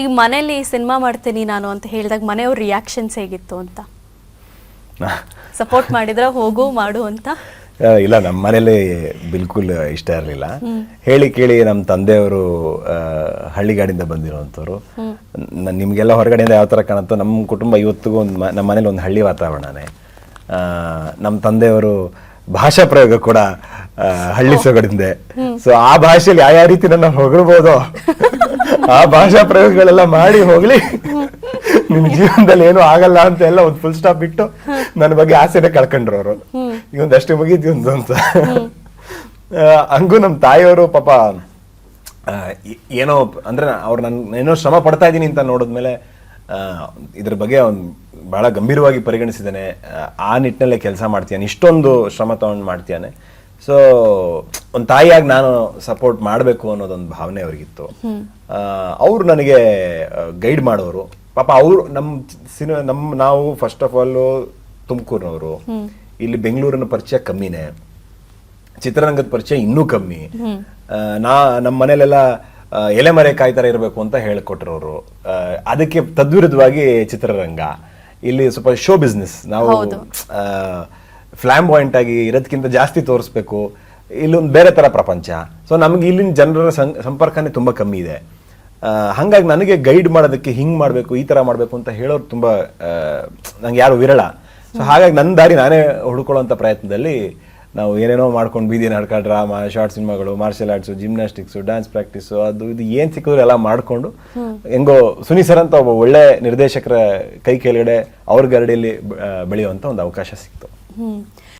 ಈಗ ಮನೇಲಿ ಸಿನಿಮಾ ಮಾಡ್ತೀನಿ ನಾನು ಅಂತ ಹೇಳಿದಾಗ ಮನೆಯವ್ರ ರಿಯಾಕ್ಷನ್ಸ್ ಹೇಗಿತ್ತು ಅಂತ? ಸಪೋರ್ಟ್ ಮಾಡಿದ್ರ ಹೋಗು ಮಾಡು ಅಂತ? ಇಲ್ಲ, ನಮ್ಮ ಮನೇಲಿ ಬಿಲ್ಕುಲ್ ಇಷ್ಟ ಇರಲಿಲ್ಲ. ಹೇಳಿ ಕೇಳಿ ನಮ್ಮ ತಂದೆಯವರು ಹಳ್ಳಿಗಾಡಿಂದ ಬಂದಿರೋವಂಥವ್ರು. ನಿಮಗೆಲ್ಲ ಹೊರಗಡೆಯಿಂದ ಯಾವ ಥರ ಕಾಣುತ್ತೋ ನಮ್ಮ ಕುಟುಂಬ ಇವತ್ತಿಗೂ ನಮ್ಮ ಮನೇಲಿ ಒಂದು ಹಳ್ಳಿ ವಾತಾವರಣನೇ. ನಮ್ಮ ತಂದೆಯವರು ಭಾಷಾ ಪ್ರಯೋಗ ಕೂಡ ಹಳ್ಳಿ ಸೊಗಡಿಂದೆ. ಸೊ ಆ ಭಾಷೆಯಲ್ಲಿ ಯಾವ ರೀತಿ ನನ್ನ ಹೊಗಳ್ಬೋದೋ ಆ ಭಾಷಾ ಪ್ರಯೋಗಗಳೆಲ್ಲ ಮಾಡಿ ಹೋಗ್ಲಿ, ನಿಮ್ ಜೀವನದಲ್ಲಿ ಏನೂ ಆಗಲ್ಲ ಅಂತ ಎಲ್ಲ ಒಂದು ಫುಲ್ ಸ್ಟಾಪ್ ಇಟ್ಟು ನನ್ನ ಬಗ್ಗೆ ಆಸೆನೆ ಕಳ್ಕೊಂಡ್ರು ಅವರು. ಈಗ ಒಂದಷ್ಟೇ ಮುಗಿದ್ಯೊಂದು ಅಂತ. ಹಂಗೂ ನಮ್ಮ ತಾಯಿಯವರು ಪಾಪ ಏನೋ ಅಂದ್ರೆ ಅವ್ರು ನಾನು ಏನೋ ಶ್ರಮ ಪಡ್ತಾ ಇದ್ದೀನಿ ಅಂತ ನೋಡಿದ್ಮೇಲೆ ಇದ್ರ ಬಗ್ಗೆ ಅವ್ನು ಬಹಳ ಗಂಭೀರವಾಗಿ ಪರಿಗಣಿಸಿದ್ದಾನೆ. ಆ ನಿಟ್ಟಿನಲ್ಲೇ ಕೆಲಸ ಮಾಡ್ತೀಯಾನೆ, ಇಷ್ಟೊಂದು ಶ್ರಮ ತಗೊಂಡು ಮಾಡ್ತೀಯಾನೆ. ಸೊ ಒಂದು ತಾಯಿಯಾಗಿ ನಾನು ಸಪೋರ್ಟ್ ಮಾಡಬೇಕು ಅನ್ನೋದೊಂದು ಭಾವನೆ ಅವ್ರಿಗಿತ್ತು. ಅವ್ರು ನನಗೆ ಗೈಡ್ ಮಾಡೋರು. ಪಾಪ ಅವರು ನಾವು ಫಸ್ಟ್ ಆಫ್ ಆಲ್ ತುಮಕೂರಿನವರು, ಇಲ್ಲಿ ಪರಿಚಯ ಕಮ್ಮಿನೇ, ಚಿತ್ರರಂಗದ ಪರಿಚಯ ಇನ್ನೂ ಕಮ್ಮಿ. ನಮ್ಮ ಮನೇಲೆಲ್ಲ ಎಲೆಮರೆ ಕಾಯ್ತರ ಇರಬೇಕು ಅಂತ ಹೇಳಿಕೊಟ್ರವರು. ಅದಕ್ಕೆ ತದ್ವಿರುದ್ಧವಾಗಿ ಚಿತ್ರರಂಗ ಇಲ್ಲಿ ಸ್ವಲ್ಪ ಶೋ ಬಿಸ್ನೆಸ್, ನಾವು ಫ್ಲಾಂಬಾಯಿಂಟ್ ಆಗಿ ಇರೋದಕ್ಕಿಂತ ಜಾಸ್ತಿ ತೋರಿಸ್ಬೇಕು, ಇಲ್ಲೊಂದು ಬೇರೆ ತರ ಪ್ರಪಂಚ. ಸೊ ನಮ್ಗೆ ಇಲ್ಲಿನ ಜನರ ಸಂಪರ್ಕನೇ ತುಂಬಾ ಕಮ್ಮಿ ಇದೆ. ಹಾಗಾಗಿ ನನಗೆ ಗೈಡ್ ಮಾಡೋದಕ್ಕೆ ಹಿಂಗ್ ಮಾಡ್ಬೇಕು, ಈ ತರ ಮಾಡ್ಬೇಕು ಅಂತ ಹೇಳೋರು ತುಂಬಾ ನಂಗೆ ಯಾರು ವಿರಳ. ಸೊ ಹಾಗಾಗಿ ನನ್ನ ದಾರಿ ನಾನೇ ಹುಡ್ಕೊಳ್ಳೋಂಥ ಪ್ರಯತ್ನದಲ್ಲಿ ನಾವು ಏನೇನೋ ಮಾಡ್ಕೊಂಡು ಬೀದಿ ನಾಟಕ, ಡ್ರಾಮಾ, ಶಾರ್ಟ್ ಸಿನಿಮಾಗಳು, marshal arts, gymnastics, dance practice, ಅದು ಇದು ಏನು ಸಿಕ್ಕಿದ್ರು ಎಲ್ಲ ಮಾಡಿಕೊಂಡು ಹೆಂಗೋ ಸುನೀಸರ್ ಅಂತ ಒಬ್ಬ ಒಳ್ಳೆ ನಿರ್ದೇಶಕರ ಕೈ ಕೆಳಗಡೆ ಅವ್ರ ಗರಡಿಯಲ್ಲಿ ಬೆಳೆಯುವಂಥ ಒಂದು ಅವಕಾಶ ಸಿಕ್ತು.